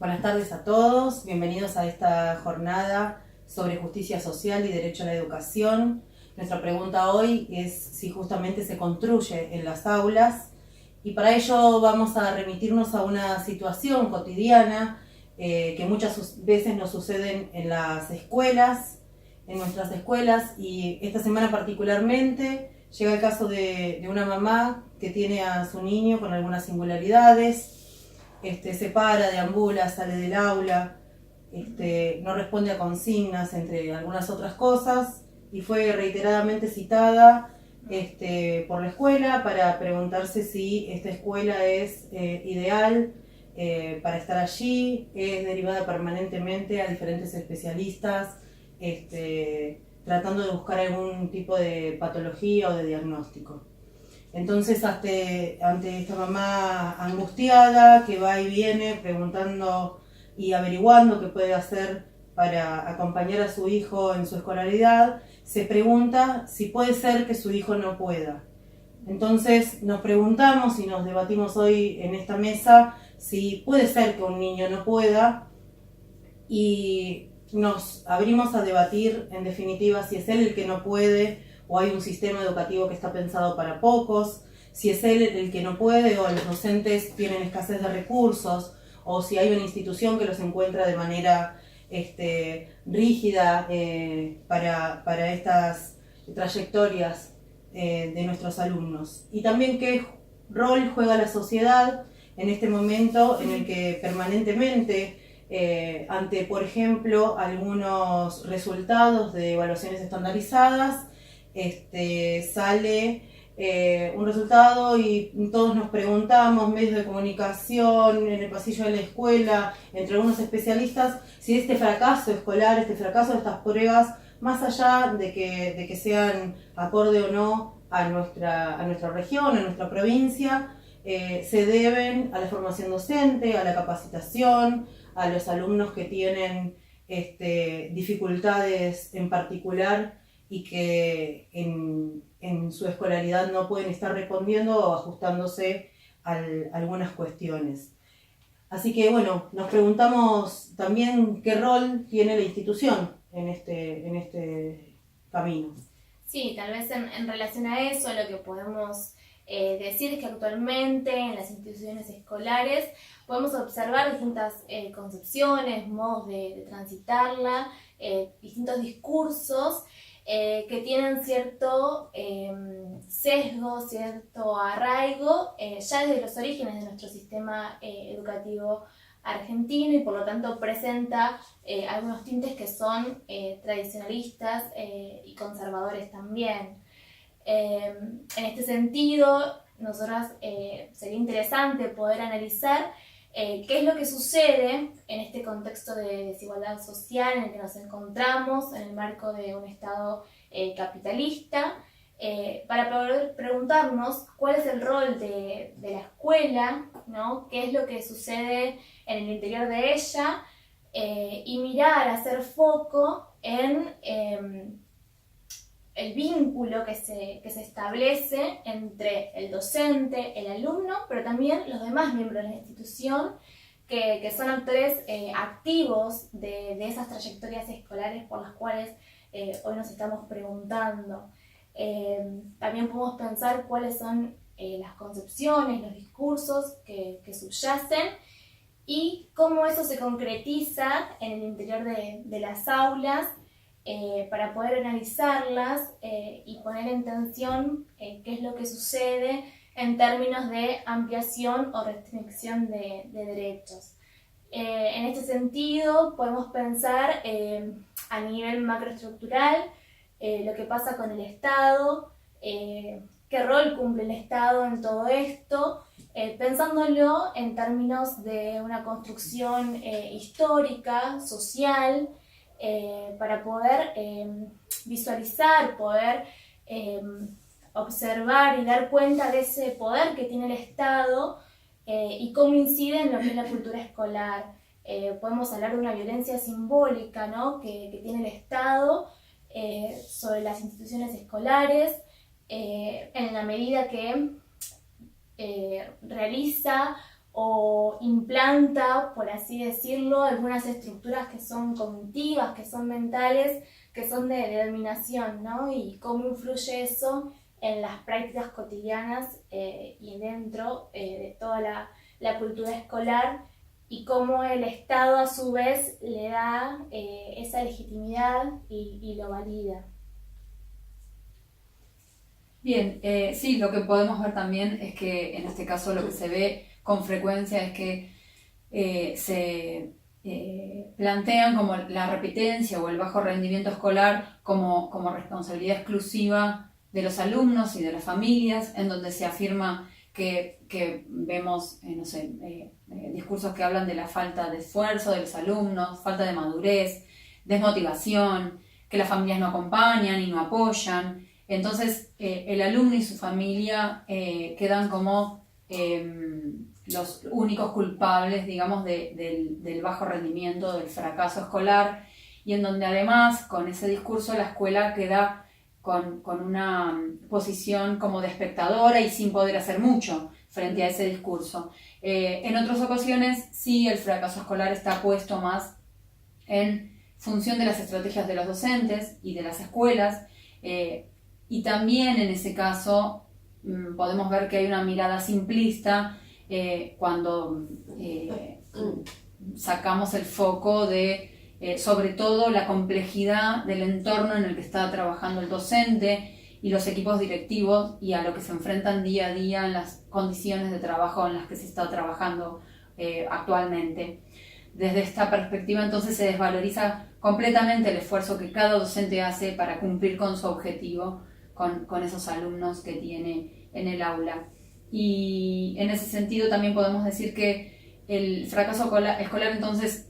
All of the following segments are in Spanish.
Buenas tardes a todos, bienvenidos a esta jornada sobre justicia social y derecho a la educación. Nuestra pregunta hoy es si justamente se construye en las aulas, y para ello vamos a remitirnos a una situación cotidiana que muchas veces nos suceden en las escuelas, en nuestras escuelas, y esta semana particularmente llega el caso de una mamá que tiene a su niño con algunas singularidades. Se para, deambula, sale del aula, no responde a consignas, entre algunas otras cosas, y fue reiteradamente citada por la escuela para preguntarse si esta escuela es ideal para estar allí. Es derivada permanentemente a diferentes especialistas, tratando de buscar algún tipo de patología o de diagnóstico. Entonces, ante esta mamá angustiada que va y viene preguntando y averiguando qué puede hacer para acompañar a su hijo en su escolaridad, se pregunta si puede ser que su hijo no pueda. Entonces nos preguntamos y nos debatimos hoy en esta mesa si puede ser que un niño no pueda, y nos abrimos a debatir en definitiva si es él el que no puede o hay un sistema educativo que está pensado para pocos, si es él el que no puede o los docentes tienen escasez de recursos, o si hay una institución que los encuentra de manera rígida para estas trayectorias de nuestros alumnos. Y también qué rol juega la sociedad en este momento en el que permanentemente ante, por ejemplo, algunos resultados de evaluaciones estandarizadas, sale un resultado y todos nos preguntamos, medios de comunicación, en el pasillo de la escuela, entre algunos especialistas, si este fracaso escolar, este fracaso de estas pruebas, más allá de que sean acorde o no a nuestra región, a nuestra provincia, se deben a la formación docente, a la capacitación, a los alumnos que tienen dificultades en particular y que en su escolaridad no pueden estar respondiendo o ajustándose a algunas cuestiones. Así que bueno, nos preguntamos también qué rol tiene la institución en este camino. Sí, tal vez en relación a eso lo que podemos decir es que actualmente en las instituciones escolares podemos observar distintas concepciones, modos de transitarla, distintos discursos que tienen cierto sesgo, cierto arraigo ya desde los orígenes de nuestro sistema educativo argentino, y por lo tanto presenta algunos tintes que son tradicionalistas y conservadores también. En este sentido, nosotras sería interesante poder analizar qué es lo que sucede en este contexto de desigualdad social en el que nos encontramos en el marco de un Estado capitalista, para poder preguntarnos cuál es el rol de la escuela, ¿no? Qué es lo que sucede en el interior de ella, y mirar, hacer foco en el vínculo que se establece entre el docente, el alumno, pero también los demás miembros de la institución, que son actores activos de esas trayectorias escolares por las cuales hoy nos estamos preguntando. También podemos pensar cuáles son las concepciones, los discursos que subyacen, y cómo eso se concretiza en el interior de las aulas, para poder analizarlas y poner en tensión qué es lo que sucede en términos de ampliación o restricción de derechos. En este sentido, podemos pensar a nivel macroestructural lo que pasa con el Estado, qué rol cumple el Estado en todo esto, pensándolo en términos de una construcción histórica, social, para poder visualizar, poder observar y dar cuenta de ese poder que tiene el Estado y cómo incide en lo que es la cultura escolar. Podemos hablar de una violencia simbólica, ¿no? que tiene el Estado sobre las instituciones escolares, en la medida que realiza o implanta, por así decirlo, algunas estructuras que son cognitivas, que son mentales, que son de dominación, ¿no? Y cómo influye eso en las prácticas cotidianas y dentro de toda la cultura escolar, y cómo el Estado a su vez le da esa legitimidad y lo valida. Bien, sí, lo que podemos ver también es que en este caso lo que se ve con frecuencia es que se plantean como la repitencia o el bajo rendimiento escolar como responsabilidad exclusiva de los alumnos y de las familias, en donde se afirma que vemos, no sé, discursos que hablan de la falta de esfuerzo de los alumnos, falta de madurez, desmotivación, que las familias no acompañan y no apoyan. Entonces, el alumno y su familia quedan como los únicos culpables, digamos, del bajo rendimiento, del fracaso escolar, y en donde además, con ese discurso, la escuela queda con una posición como de espectadora y sin poder hacer mucho frente a ese discurso. En otras ocasiones, sí, el fracaso escolar está puesto más en función de las estrategias de los docentes y de las escuelas, y también en ese caso podemos ver que hay una mirada simplista cuando sacamos el foco de sobre todo la complejidad del entorno en el que está trabajando el docente y los equipos directivos, y a lo que se enfrentan día a día en las condiciones de trabajo en las que se está trabajando actualmente. Desde esta perspectiva, entonces, se desvaloriza completamente el esfuerzo que cada docente hace para cumplir con su objetivo, con esos alumnos que tiene en el aula. Y en ese sentido también podemos decir que el fracaso escolar, entonces,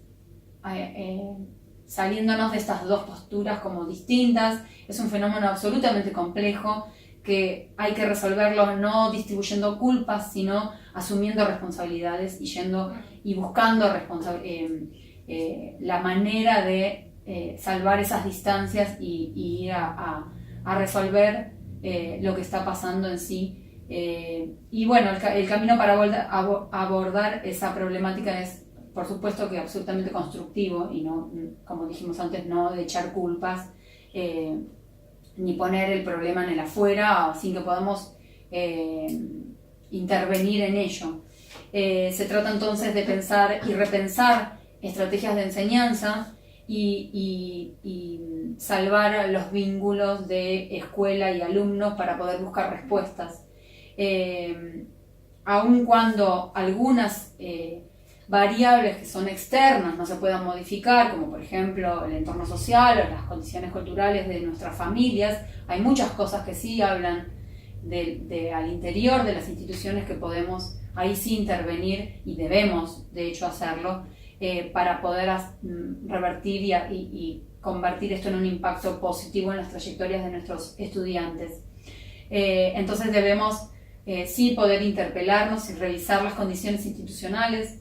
saliéndonos de estas dos posturas como distintas, es un fenómeno absolutamente complejo que hay que resolverlo no distribuyendo culpas, sino asumiendo responsabilidades y yendo y buscando la manera de salvar esas distancias y ir a resolver lo que está pasando en sí. Y bueno, el camino para abordar esa problemática es, por supuesto, que absolutamente constructivo y no, como dijimos antes, no de echar culpas ni poner el problema en el afuera sin que podamos intervenir en ello. Se trata entonces de pensar y repensar estrategias de enseñanza y salvar los vínculos de escuela y alumnos para poder buscar respuestas. Aun cuando algunas variables que son externas no se puedan modificar, como por ejemplo el entorno social o las condiciones culturales de nuestras familias, hay muchas cosas que sí hablan al interior de las instituciones que podemos ahí sí intervenir y debemos de hecho hacerlo para poder revertir y convertir esto en un impacto positivo en las trayectorias de nuestros estudiantes. Entonces debemos sí poder interpelarnos y revisar las condiciones institucionales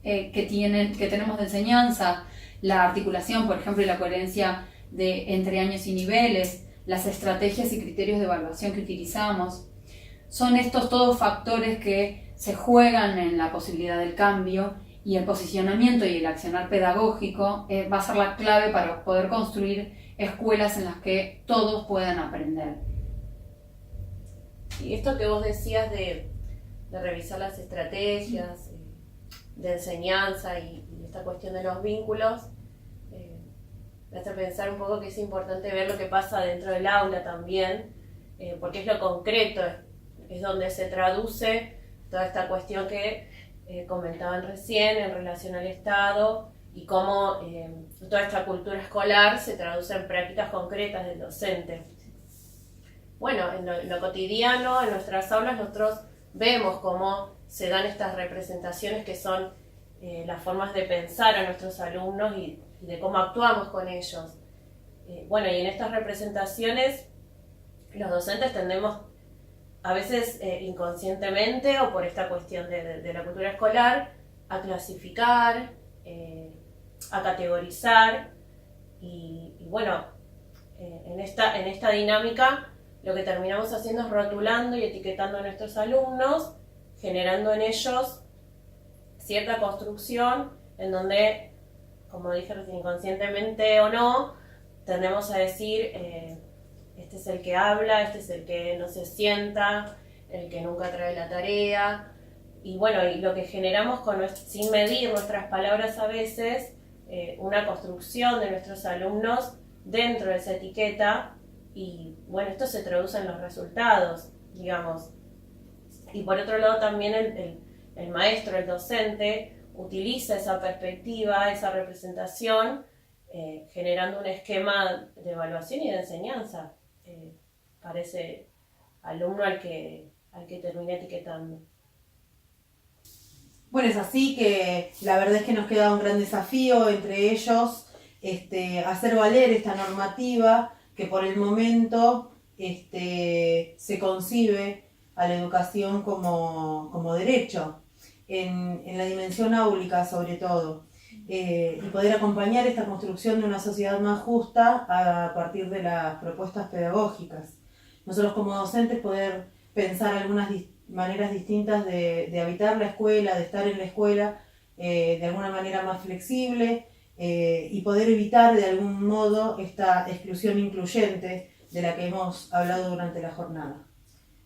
que tenemos de enseñanza, la articulación, por ejemplo, y la coherencia entre años y niveles, las estrategias y criterios de evaluación que utilizamos. Son estos todos factores que se juegan en la posibilidad del cambio, y el posicionamiento y el accionar pedagógico va a ser la clave para poder construir escuelas en las que todos puedan aprender. Y esto que vos decías de revisar las estrategias de enseñanza y esta cuestión de los vínculos, me hace pensar un poco que es importante ver lo que pasa dentro del aula también, porque es lo concreto, es donde se traduce toda esta cuestión que comentaban recién en relación al Estado y cómo toda esta cultura escolar se traduce en prácticas concretas del docente. Bueno, en lo cotidiano, en nuestras aulas, nosotros vemos cómo se dan estas representaciones que son las formas de pensar a nuestros alumnos y de cómo actuamos con ellos. Bueno, y en estas representaciones los docentes tendemos, a veces inconscientemente o por esta cuestión de la cultura escolar, a clasificar, a categorizar y bueno, en esta dinámica lo que terminamos haciendo es rotulando y etiquetando a nuestros alumnos, generando en ellos cierta construcción en donde, como dije recién, inconscientemente o no, tendemos a decir, este es el que habla, este es el que no se sienta, el que nunca trae la tarea. Y bueno, y lo que generamos sin medir nuestras palabras a veces, una construcción de nuestros alumnos dentro de esa etiqueta, y bueno, esto se traduce en los resultados, digamos. Y por otro lado también el maestro, el docente, utiliza esa perspectiva, esa representación, generando un esquema de evaluación y de enseñanza para ese alumno al que termina etiquetando. Bueno, es así que la verdad es que nos queda un gran desafío, entre ellos hacer valer esta normativa que por el momento se concibe a la educación como derecho, en la dimensión áulica sobre todo, y poder acompañar esta construcción de una sociedad más justa a partir de las propuestas pedagógicas. Nosotros como docentes poder pensar algunas maneras distintas de habitar la escuela, de estar en la escuela, de alguna manera más flexible, y poder evitar de algún modo esta exclusión incluyente de la que hemos hablado durante la jornada.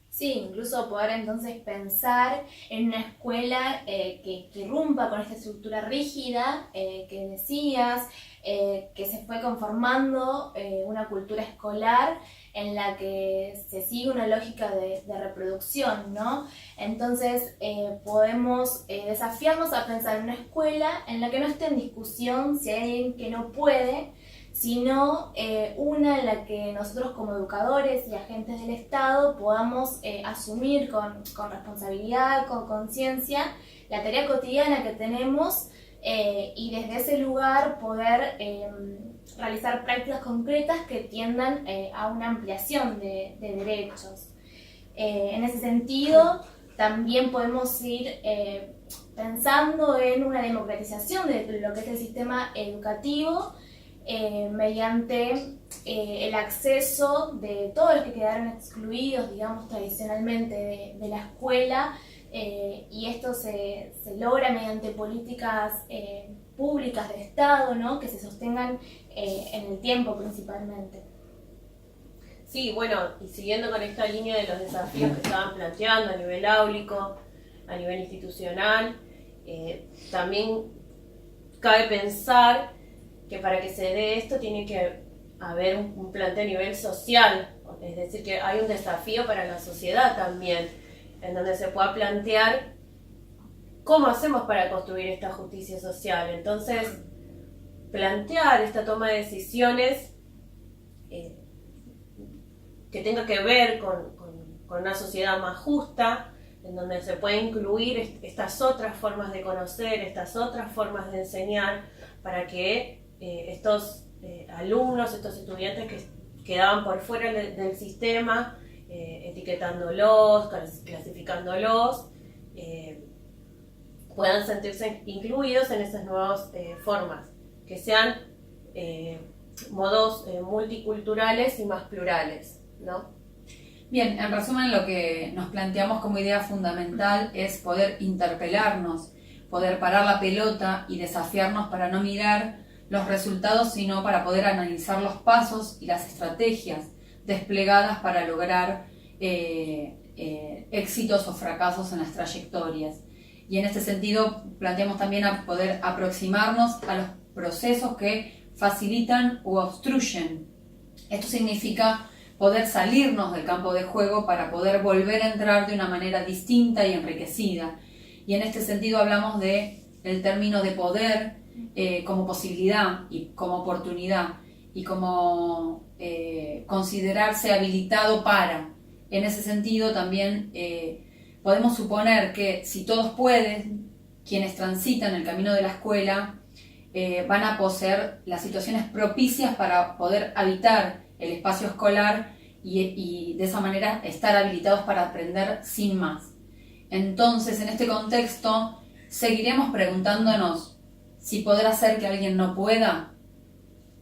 Sí, incluso poder entonces pensar en una escuela que rompa con esta estructura rígida que decías, que se fue conformando una cultura escolar en la que se sigue una lógica de reproducción, ¿no? Entonces podemos desafiarnos a pensar en una escuela en la que no esté en discusión si hay alguien que no puede, sino una en la que nosotros como educadores y agentes del Estado podamos asumir con responsabilidad, con conciencia, la tarea cotidiana que tenemos y desde ese lugar poder realizar prácticas concretas que tiendan a una ampliación de derechos. En ese sentido, también podemos ir pensando en una democratización de lo que es el sistema educativo, mediante el acceso de todos los que quedaron excluidos, digamos, tradicionalmente de la escuela, y esto se logra mediante políticas públicas de Estado, ¿no? Que se sostengan en el tiempo principalmente. Sí, bueno, y siguiendo con esta línea de los desafíos que estaban planteando a nivel áulico, a nivel institucional, también cabe pensar que para que se dé esto tiene que haber un planteo a nivel social, es decir, que hay un desafío para la sociedad también, en donde se pueda plantear cómo hacemos para construir esta justicia social. Entonces, plantear esta toma de decisiones que tenga que ver con una sociedad más justa, en donde se puede incluir estas otras formas de conocer, estas otras formas de enseñar, para que estos alumnos, estos estudiantes que quedaban por fuera del sistema, etiquetándolos, clasificándolos, puedan sentirse incluidos en esas nuevas formas, que sean modos multiculturales y más plurales, ¿no? Bien, en resumen, lo que nos planteamos como idea fundamental es poder interpelarnos, poder parar la pelota y desafiarnos para no mirar los resultados, sino para poder analizar los pasos y las estrategias desplegadas para lograr éxitos o fracasos en las trayectorias. Y en este sentido planteamos también a poder aproximarnos a los procesos que facilitan u obstruyen. Esto significa poder salirnos del campo de juego para poder volver a entrar de una manera distinta y enriquecida. Y en este sentido hablamos del término de poder como posibilidad y como oportunidad y como considerarse habilitado para. En ese sentido también podemos suponer que si todos pueden, quienes transitan el camino de la escuela van a poseer las situaciones propicias para poder habitar el espacio escolar y de esa manera estar habilitados para aprender sin más. Entonces, en este contexto, seguiremos preguntándonos si podrá ser que alguien no pueda.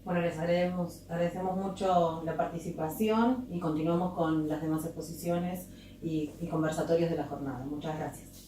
Bueno, les agradecemos mucho la participación y continuamos con las demás exposiciones y conversatorios de la jornada. Muchas gracias.